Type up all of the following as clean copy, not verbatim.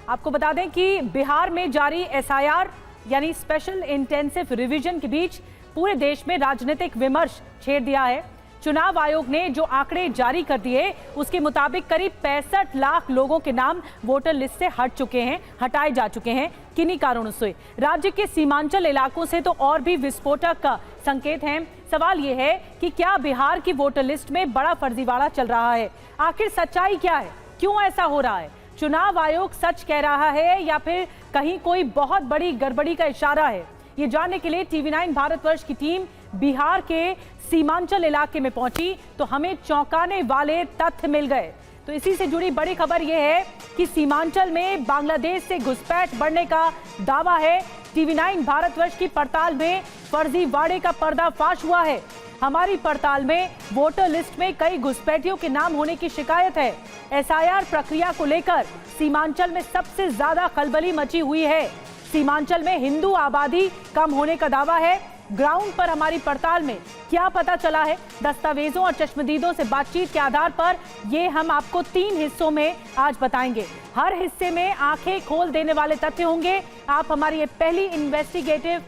आपको बता दें कि बिहार में जारी एसआईआर यानी स्पेशल इंटेंसिव रिवीजन के बीच पूरे देश में राजनीतिक विमर्श छेड़ दिया है। चुनाव आयोग ने जो आंकड़े जारी कर दिए उसके मुताबिक करीब 65 लाख लोगों के नाम वोटर लिस्ट से हटाए जा चुके हैं। किन्हीं कारणों से राज्य के सीमांचल इलाकों से तो और भी विस्फोटक का संकेत हैं। सवाल यह है कि क्या बिहार की वोटर लिस्ट में बड़ा फर्जीवाड़ा चल रहा है? आखिर सच्चाई क्या है? क्यों ऐसा हो रहा है? चुनाव आयोग सच कह रहा है या फिर कहीं कोई बहुत बड़ी गड़बड़ी का इशारा है? ये जानने के लिए टीवी9 भारतवर्ष की टीम बिहार के सीमांचल इलाके में पहुंची तो हमें चौंकाने वाले तथ्य मिल गए। तो इसी से जुड़ी बड़ी खबर यह है कि सीमांचल में बांग्लादेश से घुसपैठ बढ़ने का दावा है। टीवी9 भारतवर्ष की पड़ताल में फर्जीवाड़े का पर्दाफाश हुआ है। हमारी पड़ताल में वोटर लिस्ट में कई घुसपैठियों के नाम होने की शिकायत है। एसआईआर प्रक्रिया को लेकर सीमांचल में सबसे ज्यादा खलबली मची हुई है। सीमांचल में हिंदू आबादी कम होने का दावा है। ग्राउंड पर हमारी पड़ताल में क्या पता चला है, दस्तावेजों और चश्मदीदों से बातचीत के आधार पर ये हम आपको 3 हिस्सों में आज बताएंगे। हर हिस्से में आंखें खोल देने वाले तथ्य होंगे। आप हमारी ये पहली इन्वेस्टिगेटिव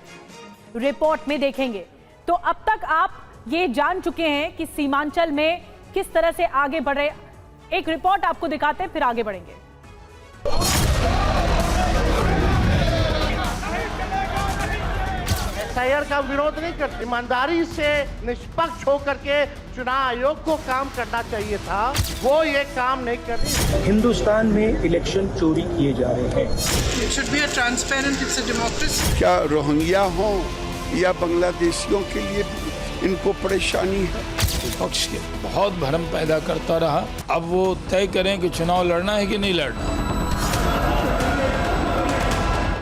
रिपोर्ट में देखेंगे। तो अब तक आप ये जान चुके हैं कि सीमांचल में किस तरह से आगे बढ़ रहे। एक रिपोर्ट आपको दिखाते हैं, फिर आगे बढ़ेंगे। एसआईआर का विरोध नहीं करते, ईमानदारी से निष्पक्ष होकर के चुनाव आयोग को काम करना चाहिए था, वो ये काम नहीं कर रही। हिंदुस्तान में इलेक्शन चोरी किए जा रहे हैं। It should be a transparent, it's a democracy. क्या रोहिंग्या हो या बांग्लादेशियों के लिए इनको परेशानी है? विपक्ष के बहुत भ्रम पैदा करता रहा। अब वो तय करें कि चुनाव लड़ना है कि नहीं लड़ना।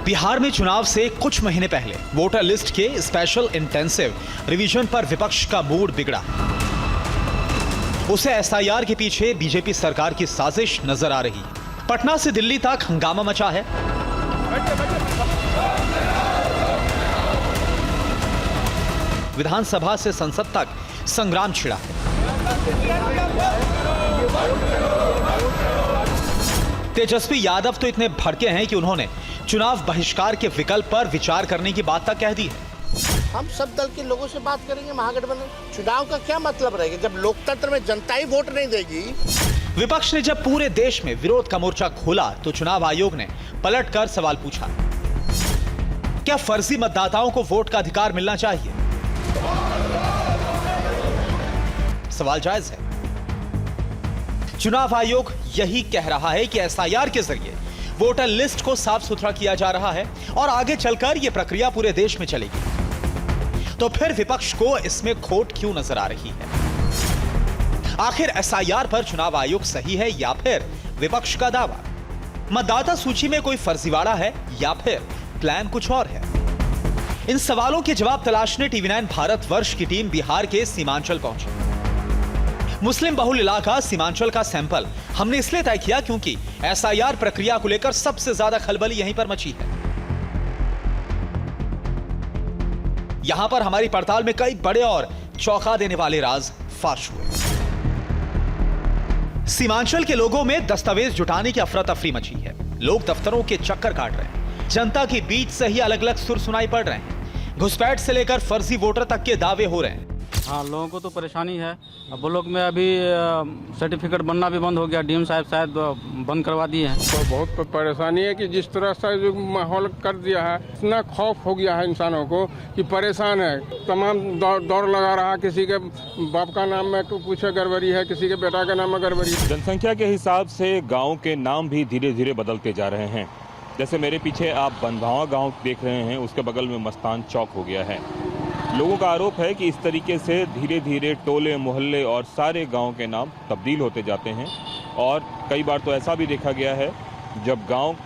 बिहार में चुनाव से कुछ महीने पहले वोटर लिस्ट के स्पेशल इंटेंसिव रिवीजन पर विपक्ष का मूड बिगड़ा। उसे एसआईआर के पीछे बीजेपी सरकार की साजिश नजर आ रही है। पटना से दिल्ली तक हंगामा मचा है। विधानसभा से संसद तक संग्राम छिड़ा है। तेजस्वी यादव तो इतने भड़के हैं कि उन्होंने चुनाव बहिष्कार के विकल्प पर विचार करने की बात तक कह दी है। हम सब दल के लोगों से बात करेंगे महागठबंधन। चुनाव का क्या मतलब रहेगा जब लोकतंत्र में जनता ही वोट नहीं देगी? विपक्ष ने जब पूरे देश में विरोध का मोर्चा खोला तो चुनाव आयोग ने पलटकर सवाल पूछा, क्या फर्जी मतदाताओं को वोट का अधिकार मिलना चाहिए? सवाल जायज है। चुनाव आयोग यही कह रहा है कि एसआईआर के जरिए वोटर लिस्ट को साफ सुथरा किया जा रहा है और आगे चलकर यह प्रक्रिया पूरे देश में चलेगी। तो फिर विपक्ष को इसमें खोट क्यों नजर आ रही है? आखिर एसआईआर पर चुनाव आयोग सही है या फिर विपक्ष का दावा? मतदाता सूची में कोई फर्जीवाड़ा है या फिर प्लान कुछ और है? इन सवालों के जवाब तलाशने टीवी9 भारतवर्ष की टीम बिहार के सीमांचल पहुंची। मुस्लिम बहुल इलाका सीमांचल का सैंपल हमने इसलिए तय किया क्योंकि एसआईआर प्रक्रिया को लेकर सबसे ज्यादा खलबली यहीं पर मची है। यहां पर हमारी पड़ताल में कई बड़े और चौंका देने वाले राज फाश हुए। सीमांचल के लोगों में दस्तावेज जुटाने की अफरा तफरी मची है। लोग दफ्तरों के चक्कर काट रहे हैं। जनता के बीच से ही अलग अलग सुर सुनाई पड़ रहे हैं। घुसपैठ से लेकर फर्जी वोटर तक के दावे हो रहे हैं। हाँ, लोगों को तो परेशानी है। अब ब्लॉक में अभी सर्टिफिकेट बनना भी बंद हो गया। डीएम साहब शायद बंद करवा दिए हैं। तो बहुत परेशानी है कि जिस तरह से जो माहौल कर दिया है, इतना खौफ हो गया है इंसानों को कि परेशान है। तमाम दौड़ लगा रहा, किसी के बाप का नाम में कुछ गड़बड़ी है, किसी के बेटा का नाम में गड़बड़ी। जनसंख्या के हिसाब से गाँव के नाम भी धीरे धीरे बदलते जा रहे हैं। जैसे मेरे पीछे आप बनभावा गाँव देख रहे हैं, उसके बगल में मस्तान चौक हो गया है। लोगों का आरोप है कि इस तरीके से धीरे धीरे टोले मोहल्ले और सारे गांव के नाम तब्दील होते जाते हैं। और कई बार तो ऐसा भी देखा गया है जब गांव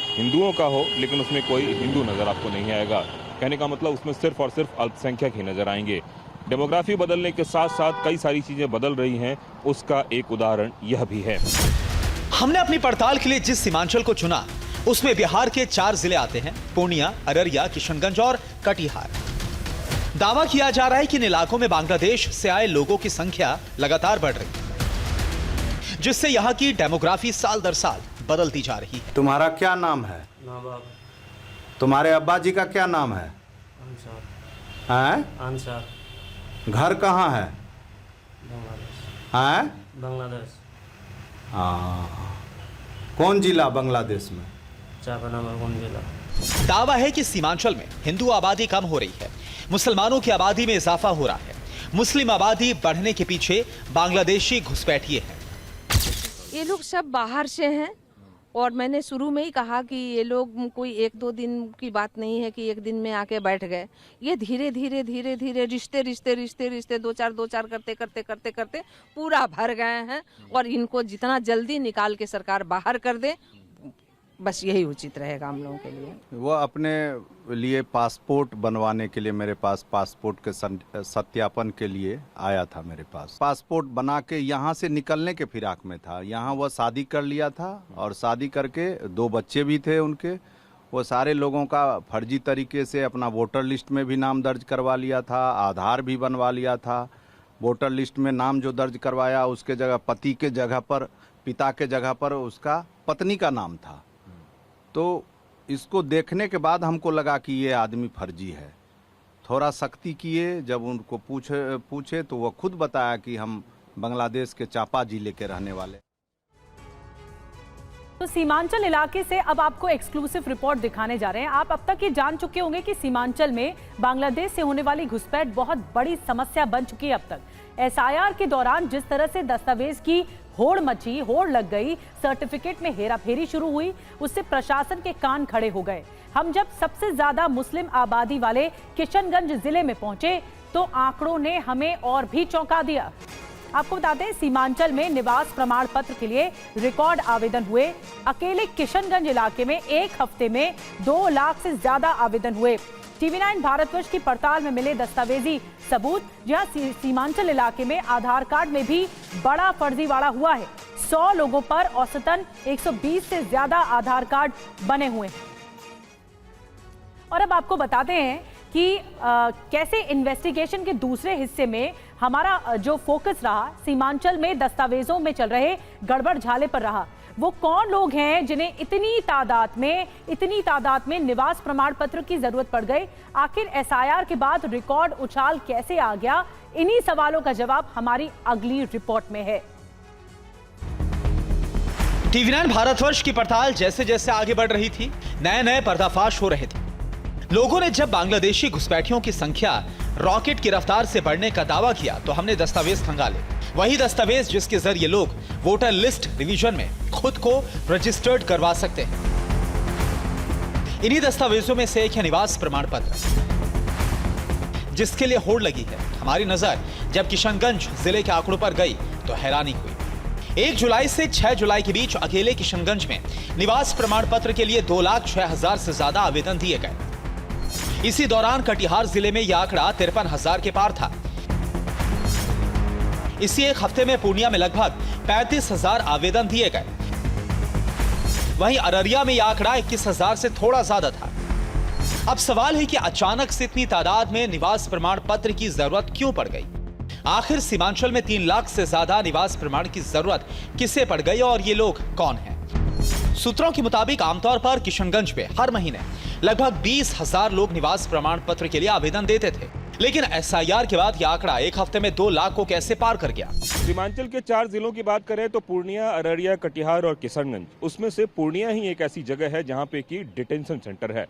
हिंदुओं का हो लेकिन उसमें कोई हिंदू नज़र आपको नहीं आएगा। कहने का मतलब उसमें सिर्फ और सिर्फ अल्पसंख्यक ही नज़र आएंगे। डेमोग्राफी बदलने के साथ साथ कई सारी चीज़ें बदल रही हैं। उसका एक उदाहरण यह भी है। हमने अपनी पड़ताल के लिए जिस सीमांचल को चुना उसमें बिहार के 4 जिले आते हैं, पूर्णिया, अररिया, किशनगंज और कटिहार। दावा किया जा रहा है कि इन इलाकों में बांग्लादेश से आए लोगों की संख्या लगातार बढ़ रही है, जिससे यहां की डेमोग्राफी साल दर साल बदलती जा रही है। तुम्हारा क्या नाम है? तुम्हारे अब्बा जी का क्या नाम है? हैं? घर कहाँ है? हैं? बांग्लादेश। कौन जिला बांग्लादेश में? चापानगर जिला। दावा है कि सीमांचल में हिंदू आबादी कम हो रही है, मुसलमानों की आबादी में इजाफा हो रहा है। मुस्लिम आबादी बढ़ने के पीछे बांग्लादेशी घुसपैठिए हैं। ये लोग सब बाहर से हैं और मैंने शुरू में ही कहा कि ये लोग कोई 1-2 दिन की बात नहीं है कि एक दिन में आके बैठ गए। ये धीरे धीरे रिश्ते 2-4 करते पूरा भर गए हैं और इनको जितना जल्दी निकाल के सरकार बाहर कर दे, बस यही उचित रहेगा हम लोगों के लिए। वो अपने लिए पासपोर्ट बनवाने के लिए मेरे पास पासपोर्ट के सत्यापन के लिए आया था। मेरे पास पासपोर्ट बना के यहाँ से निकलने के फिराक में था। यहाँ वह शादी कर लिया था और शादी करके 2 बच्चे भी थे उनके। वो सारे लोगों का फर्जी तरीके से अपना वोटर लिस्ट में भी नाम दर्ज करवा लिया था, आधार भी बनवा लिया था। वोटर लिस्ट में नाम जो दर्ज करवाया उसके जगह पति के जगह पर, पिता के जगह पर उसका पत्नी का नाम था। तो इसको देखने के बाद हमको लगा कि ये आदमी फर्जी है। थोड़ा सख्ती किए, जब उनको पूछे तो वो खुद बताया कि हम बांग्लादेश के चापा जिले के रहने वाले। तो सीमांचल इलाके से अब आपको एक्सक्लूसिव रिपोर्ट दिखाने जा रहे हैं। आप अब तक ये जान चुके होंगे कि सीमांचल में बांग्लादेश से होने वाली घुसपैठ बहुत बड़ी समस्या बन चुकी है। अब तक एसआईआर के दौरान जिस तरह से दस्तावेज की होड़ मची, होड़ लग गई, सर्टिफिकेट में हेराफेरी शुरू हुई, उससे प्रशासन के कान खड़े हो गए। हम जब सबसे ज्यादा मुस्लिम आबादी वाले किशनगंज जिले में पहुंचे तो आंकड़ों ने हमें और भी चौंका दिया। आपको बता दें, सीमांचल में निवास प्रमाण पत्र के लिए रिकॉर्ड आवेदन हुए। अकेले किशनगंज इलाके में एक हफ्ते में 2 लाख से ज्यादा आवेदन हुए। TV9 भारतवर्ष की पड़ताल में मिले दस्तावेजी सबूत, जहां सीमांचल इलाके में आधार कार्ड में भी बड़ा फर्जीवाड़ा हुआ है। 100 लोगों पर औसतन 120 से ज्यादा आधार कार्ड बने हुए हैं। और अब आपको बताते हैं कि कैसे इन्वेस्टिगेशन के दूसरे हिस्से में हमारा जो फोकस रहा, सीमांचल में दस्तावेजों में चल रहे गड़बड़ झाले पर रहा। वो कौन लोग हैं जिन्हें इतनी तादाद में निवास प्रमाण पत्र की जरूरत पड़ गई? आखिर एसआईआर के बाद रिकॉर्ड उछाल कैसे आ गया? इन्हीं सवालों का जवाब हमारी अगली रिपोर्ट में है। TV9 भारतवर्ष की पड़ताल जैसे जैसे आगे बढ़ रही थी, नए पर्दाफाश हो रहे थे। लोगों ने जब बांग्लादेशी घुसपैठियों की संख्या रॉकेट की रफ्तार से बढ़ने का दावा किया तो हमने दस्तावेज खंगाले। वही दस्तावेज जिसके जरिए लोग वोटर लिस्ट रिवीजन में खुद को रजिस्टर्ड करवा सकते हैं। इन्हीं दस्तावेजों में से एक है निवास प्रमाण पत्र, जिसके लिए होड़ लगी है। हमारी नजर जब किशनगंज जिले के आंकड़ों पर गई तो हैरानी हुई। 1 जुलाई से 6 जुलाई के बीच अकेले किशनगंज में निवास प्रमाण पत्र के लिए 2,06,000 से ज्यादा आवेदन दिए गए। इसी दौरान कटिहार जिले में यह आंकड़ा 53,000 के पार था। इसी एक हफ्ते में पूर्णिया में लगभग 35,000 आवेदन दिए गए। वहीं अररिया में यह आंकड़ा 21,000 से थोड़ा ज्यादा था। अब सवाल है कि अचानक से इतनी तादाद में निवास प्रमाण पत्र की जरूरत क्यों पड़ गई? आखिर सीमांचल में 3 लाख से ज्यादा निवास प्रमाण की जरूरत किसे पड़ गई और ये लोग कौन हैं? सूत्रों के मुताबिक आमतौर पर किशनगंज में हर महीने लगभग 20,000 लोग निवास प्रमाण पत्र के लिए आवेदन देते थे, लेकिन एसआईआर के बाद यह आंकड़ा एक हफ्ते में 2 लाख को कैसे पार कर गया? सीमांचल के 4 जिलों की बात करें तो पूर्णिया, अररिया, कटिहार और किशनगंज, उसमें से पूर्णिया ही एक ऐसी जगह है जहां पे कि डिटेंशन सेंटर है।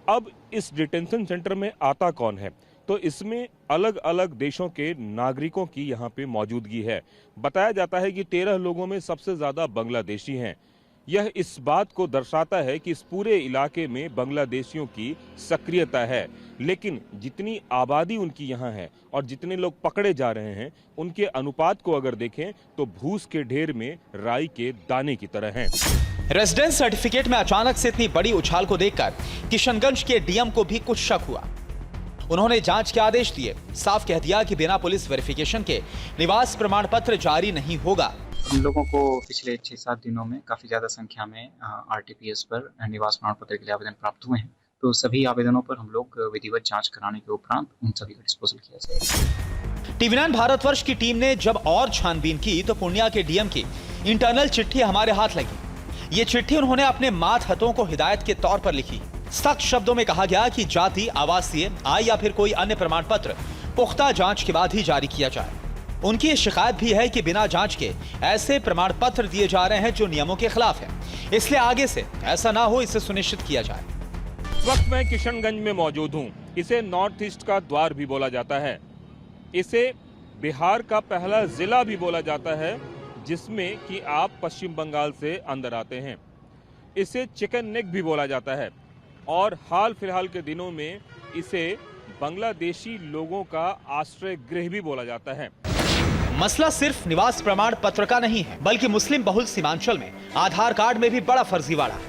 अब इस डिटेंशन सेंटर में आता कौन है? तो इसमें अलग अलग देशों के नागरिकों की यहाँ पे मौजूदगी है। बताया जाता है कि 13 लोगों में सबसे ज्यादा बांग्लादेशी हैं। यह इस बात को दर्शाता है कि इस पूरे इलाके में बांग्लादेशियों की सक्रियता है, लेकिन जितनी आबादी उनकी यहाँ है और जितने लोग पकड़े जा रहे हैं, उनके अनुपात को अगर देखें तो भूस के ढेर में राई के दाने की तरह हैं। रेजिडेंस सर्टिफिकेट में अचानक से इतनी बड़ी उछाल को देखकर किशनगंज के डीएम को भी कुछ शक हुआ। उन्होंने जांच के आदेश दिए, साफ कह दिया कि बिना पुलिस वेरिफिकेशन के निवास प्रमाण पत्र जारी नहीं होगा। हम लोगों को पिछले 6-7 दिनों में काफ़ी ज़्यादा संख्या में आरटीपीएस पर निवास प्रमाण पत्र के लिए आवेदन प्राप्त हुए हैं। तो सभी आवेदनों पर हम लोग विधिवत जांच कराने के उपरांत उन सभी का डिस्पोजल किया जाएगा। TV9 भारतवर्ष की टीम ने जब और छानबीन की तो पूर्णिया के डीएम की इंटरनल चिट्ठी हमारे हाथ लगी। ये चिट्ठी उन्होंने अपने मातहतों को हिदायत के तौर पर लिखी। सख्त शब्दों में कहा गया कि जाति, आवासीय, आय या फिर कोई अन्य प्रमाण पत्र पुख्ता जांच के बाद ही जारी किया जाए। उनकी ये शिकायत भी है कि बिना जांच के ऐसे प्रमाण पत्र दिए जा रहे हैं जो नियमों के खिलाफ है, इसलिए आगे से ऐसा ना हो, इसे सुनिश्चित किया जाए। इस वक्त मैं किशनगंज में मौजूद हूँ। इसे नॉर्थ ईस्ट का द्वार भी बोला जाता है। इसे बिहार का पहला जिला भी बोला जाता है जिसमें कि आप पश्चिम बंगाल से अंदर आते हैं। इसे चिकन नेक भी बोला जाता है और हाल फिलहाल के दिनों में इसे बांग्लादेशी लोगों का आश्रय गृह भी बोला जाता है। मसला सिर्फ निवास प्रमाण पत्र का नहीं है, बल्कि मुस्लिम बहुल सीमांचल में आधार कार्ड में भी बड़ा फर्जीवाड़ा है।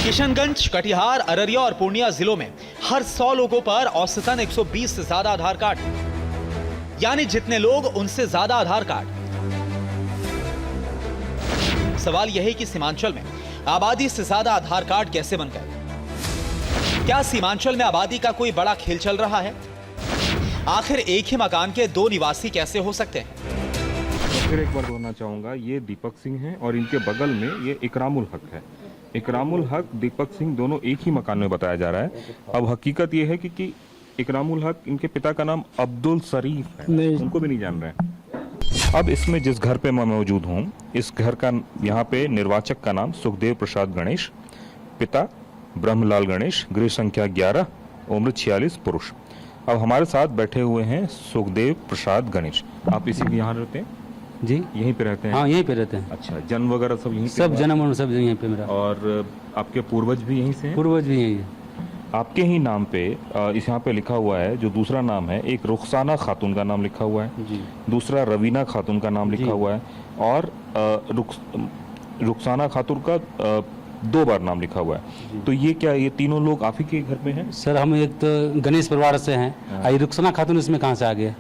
किशनगंज, कटिहार, अररिया और पूर्णिया जिलों में हर 100 लोगों पर औसतन 120 से ज्यादा आधार कार्ड, यानी जितने लोग उनसे ज्यादा आधार कार्ड। सवाल यह है कि सीमांचल में आबादी से ज्यादा आधार कार्ड कैसे बन गए? क्या सीमांचल में आबादी का कोई बड़ा खेल चल रहा है? आखिर एक ही मकान के 2 निवासी कैसे हो सकते हैं? फिर एक बार बोलना चाहूँगा, ये दीपक सिंह हैं और इनके बगल में ये इकरामुल हक है। इकरामुल हक, दीपक सिंह दोनों एक ही मकान में बताया जा रहा है। अब हकीकत ये है कि इकरामुल हक, इनके पिता का नाम अब्दुल शरीफ है, उनको भी नहीं जान रहे हैं। अब इसमें जिस घर पे मैं मौजूद हूँ, इस घर का यहाँ पे निर्वाचक का नाम सुखदेव प्रसाद गणेश, पिता ब्रह्मलाल गणेश, गृह संख्या 11, उम्र 46, पुरुष। अब हमारे साथ बैठे हुए हैं सुखदेव प्रसाद गणेश। आप इसी यहाँ रहते हैं? जी, यहीं पे रहते हैं? हाँ, यहीं पे रहते हैं। अच्छा, जन्म वगैरह सब यहीं? सब जन्म सब यहीं पे मेरा। और आपके पूर्वज भी यहीं से हैं? पूर्वज भी यहीं है। आपके ही नाम पे इस यहाँ पे लिखा हुआ है, जो दूसरा नाम है, एक रुखसाना खातून का नाम लिखा हुआ है जी। दूसरा रवीना खातून का नाम लिखा हुआ है और रुखसाना खातून का 2 बार नाम लिखा हुआ है। तो ये क्या, ये तीनों लोग आप ही के घर में हैं? सर, हम एक तो गणेश परिवार से हैं। रुखसाना खातून इसमें कहाँ से आ गया?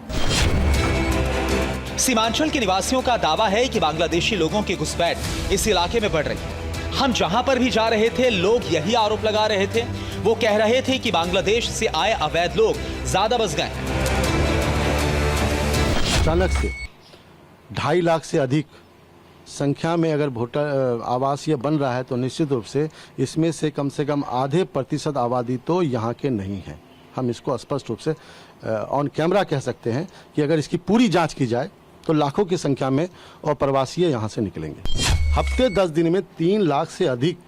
सीमांचल के निवासियों का दावा है कि बांग्लादेशी लोगों की घुसपैठ इस इलाके में बढ़ रही है। हम जहां पर भी जा रहे थे, लोग यही आरोप लगा रहे थे। वो कह रहे थे कि बांग्लादेश से आए अवैध लोग ज्यादा बस गए हैं। अचानक से 2.5 लाख से अधिक संख्या में अगर वोटर आवासीय बन रहा है तो निश्चित रूप से इसमें से कम आधे % आबादी तो यहाँ के नहीं है। हम इसको स्पष्ट रूप से ऑन कैमरा कह सकते हैं कि अगर इसकी पूरी जांच की जाए तो लाखों की संख्या में अप्रवासी यहाँ से निकलेंगे। हफ्ते 10 दिन में 3 लाख से अधिक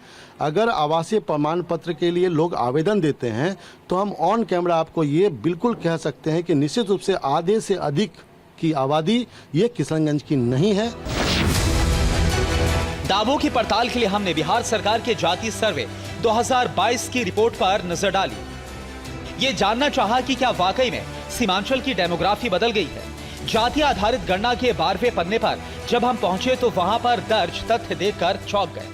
अगर आवासीय प्रमाण पत्र के लिए लोग आवेदन देते हैं तो हम ऑन कैमरा आपको ये बिल्कुल कह सकते हैं कि निश्चित रूप से आधे से अधिक की आबादी ये किशनगंज की नहीं है। दावों की पड़ताल के लिए हमने बिहार सरकार के जाति सर्वे 2022 की रिपोर्ट पर नजर डाली। ये जानना चाहा कि क्या वाकई में सीमांचल की डेमोग्राफी बदल गई है। जाति आधारित गणना के 12वें पन्ने पर जब हम पहुंचे तो वहां पर दर्ज तथ्य देखकर चौंक गए।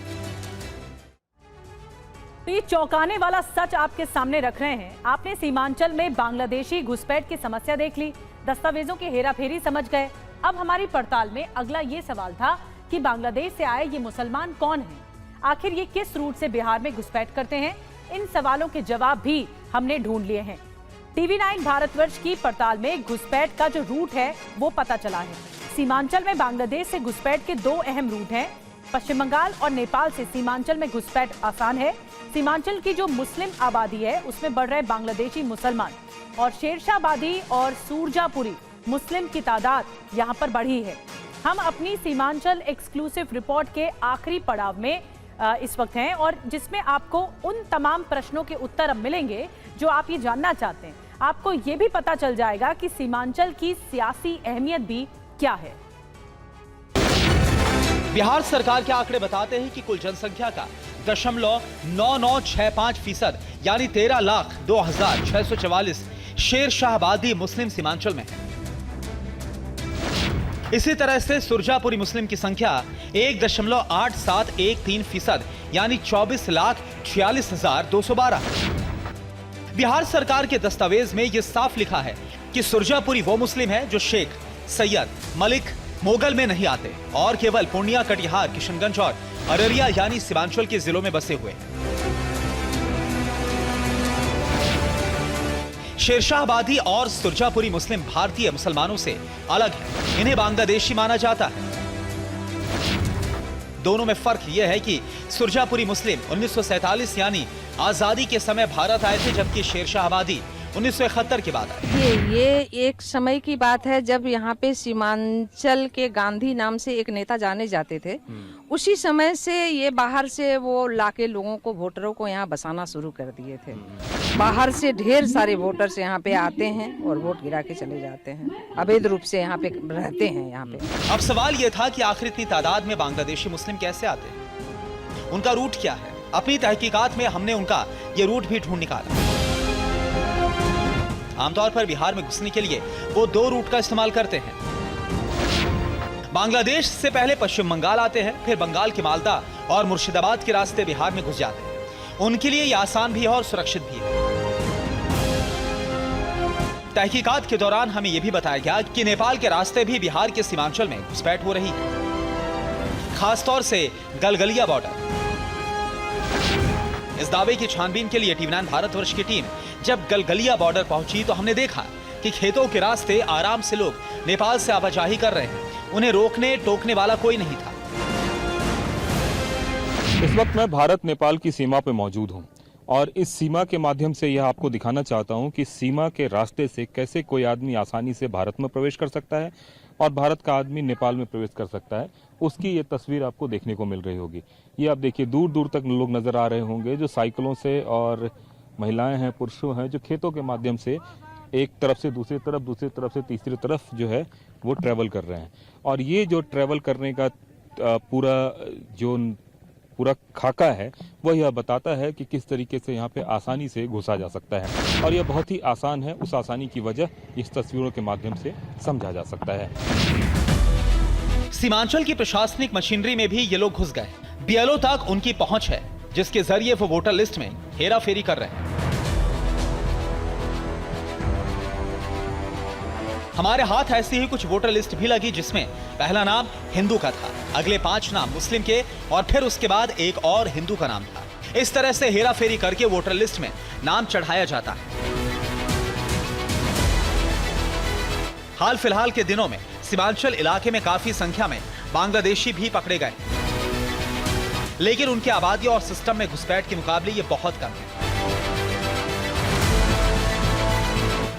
तो ये चौंकाने वाला सच आपके सामने रख रहे हैं। आपने सीमांचल में बांग्लादेशी घुसपैठ की समस्या देख ली, दस्तावेजों की हेराफेरी समझ गए। अब हमारी पड़ताल में अगला ये सवाल था कि बांग्लादेश से आए ये मुसलमान कौन हैं? आखिर ये किस रूट से बिहार में घुसपैठ करते हैं? इन सवालों के जवाब भी हमने ढूंढ लिए हैं। TV9 भारतवर्ष की पड़ताल में घुसपैठ का जो रूट है वो पता चला है। सीमांचल में बांग्लादेश से घुसपैठ के 2 अहम रूट हैं। पश्चिम बंगाल और नेपाल से सीमांचल में घुसपैठ आसान है। सीमांचल की जो मुस्लिम आबादी है उसमें बढ़ रहे बांग्लादेशी मुसलमान और शेरशाहबादी और सूरजापुरी मुस्लिम की तादाद यहाँ पर बढ़ी है। हम अपनी सीमांचल एक्सक्लूसिव रिपोर्ट के आखिरी पड़ाव में इस वक्त हैं और जिसमें आपको उन तमाम प्रश्नों के उत्तर अब मिलेंगे जो आप ये जानना चाहते हैं। आपको ये भी पता चल जाएगा कि सीमांचल की सियासी अहमियत भी क्या है। बिहार सरकार के आंकड़े बताते हैं कि कुल जनसंख्या का 0.9965% यानी 13,02,644 शेरशाहबादी मुस्लिम सीमांचल में है। इसी तरह से सुरजापुरी मुस्लिम की संख्या 1.8713% यानी 24,46,212। बिहार सरकार के दस्तावेज में यह साफ लिखा है कि सुरजापुरी वो मुस्लिम है जो शेख, सैयद, मलिक, मोगल में नहीं आते और केवल पूर्णिया, कटिहार, किशनगंज और अररिया यानी सीमांचल के जिलों में बसे हुए हैं। शेरशाहबादी और सुरजापुरी मुस्लिम भारतीय मुसलमानों से अलग है। इन्हें बांग्लादेशी माना जाता है। दोनों में फर्क यह है कि सुरजापुरी मुस्लिम 1947 यानी आजादी के समय भारत आए थे, जबकि शेरशाह आबादी 1971 के बाद आए। ये एक समय की बात है जब यहाँ पे सीमांचल के गांधी नाम से एक नेता जाने जाते थे। उसी समय से ये बाहर से वो लाके लोगों को, वोटरों को यहाँ बसाना शुरू कर दिए थे। बाहर से ढेर सारे वोटर्स यहाँ पे आते हैं और वोट गिरा के चले जाते हैं, अवैध रूप से यहाँ पे रहते हैं यहाँ पे। अब सवाल ये था कि आखिर इतनी तादाद में बांग्लादेशी मुस्लिम कैसे आते हैं, उनका रूट क्या है। अपनी तहकीकात में हमने उनका ये रूट भी ढूंढ निकाला। आमतौर पर बिहार में घुसने के लिए वो 2 रूट का इस्तेमाल करते हैं। बांग्लादेश से पहले पश्चिम बंगाल आते हैं, फिर बंगाल के मालदा और मुर्शिदाबाद के रास्ते बिहार में घुस जाते हैं। उनके लिए यह आसान भी है और सुरक्षित भी है। तहकीकात के दौरान हमें यह भी बताया गया कि नेपाल के रास्ते भी बिहार के सीमांचल में घुसपैठ हो रही है, खासतौर से गलगलिया बॉर्डर। इस दावे की छानबीन के लिए टीवी9 भारतवर्ष की टीम जब गलगलिया बॉर्डर पहुंची तो हमने देखा कि खेतों के रास्ते आराम से लोग नेपाल से आवाजाही कर रहे हैं। उन्हें रोकने टोकने वाला कोई नहीं था। इस वक्त मैं भारत नेपाल की सीमा पर मौजूद हूं और इस सीमा के माध्यम से यह आपको दिखाना चाहता हूं कि सीमा के रास्ते से कैसे कोई आदमी आसानी से भारत में प्रवेश कर सकता है और भारत का आदमी नेपाल में प्रवेश कर सकता है। उसकी ये तस्वीर आपको देखने को मिल रही होगी। ये आप देखिए, दूर दूर तक लोग नजर आ रहे होंगे जो साइकिलों से, और महिलाएं हैं, पुरुषों हैं, जो खेतों के माध्यम से एक तरफ से दूसरी तरफ, दूसरी तरफ से तीसरी तरफ जो है वो ट्रैवल कर रहे हैं। और ये जो ट्रैवल करने का पूरा खाका है वो यह बताता है कि किस तरीके से यहाँ पे आसानी से घुसा जा सकता है। और यह बहुत ही आसान है। उस आसानी की वजह इस तस्वीरों के माध्यम से समझा जा सकता है। सीमांचल की प्रशासनिक मशीनरी में भी ये लोग घुस गए। बीएलओ तक उनकी पहुंच है, जिसके जरिए वो वोटर लिस्ट में हेराफेरी कर रहे हैं। हमारे हाथ ऐसी ही कुछ वोटर लिस्ट भी लगी, जिसमें पहला नाम हिंदू का था, अगले 5 नाम मुस्लिम के और फिर उसके बाद एक और हिंदू का नाम था। इस तरह से हेराफेरी करके वोटर लिस्ट में नाम चढ़ाया जाता है। हाल फिलहाल के दिनों में सीमांचल इलाके में काफी संख्या में बांग्लादेशी भी पकड़े गए, लेकिन उनकी आबादी और सिस्टम में घुसपैठ के मुकाबले ये बहुत कम है।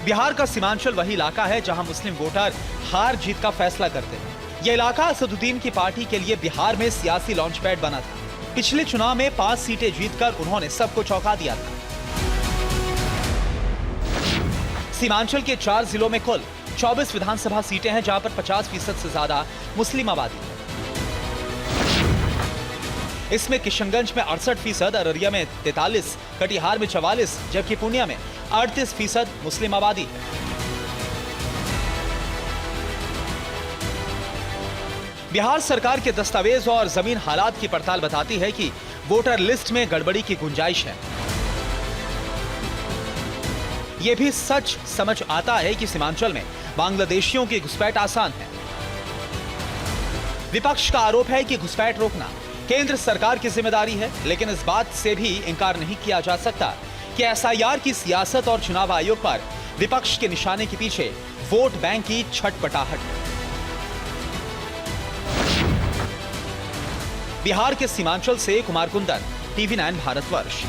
बिहार का सीमांचल वही इलाका है जहां मुस्लिम वोटर हार जीत का फैसला करते हैं। यह इलाका असदुद्दीन की पार्टी के लिए बिहार में सियासी लॉन्चपैड बना था। पिछले चुनाव में 5 सीटें जीतकर उन्होंने सबको चौंका दिया था। सीमांचल के 4 जिलों में कुल 24 विधानसभा सीटें हैं, जहां पर 50% से ज्यादा मुस्लिम आबादी है। इसमें किशनगंज में 68%, अररिया में 43%, कटिहार में 44%, जबकि पूर्णिया में 38% मुस्लिम आबादी है। बिहार सरकार के दस्तावेज और जमीन हालात की पड़ताल बताती है कि वोटर लिस्ट में गड़बड़ी की गुंजाइश है। यह भी सच समझ आता है कि सीमांचल में बांग्लादेशियों की घुसपैठ आसान है। विपक्ष का आरोप है कि घुसपैठ रोकना केंद्र सरकार की जिम्मेदारी है, लेकिन इस बात से भी इनकार नहीं किया जा सकता कि एसआईआर की सियासत और चुनाव आयोग पर विपक्ष के निशाने के पीछे वोट बैंक की छटपटाहट है। बिहार के सीमांचल से कुमार कुंदन, टीवी9 भारतवर्ष।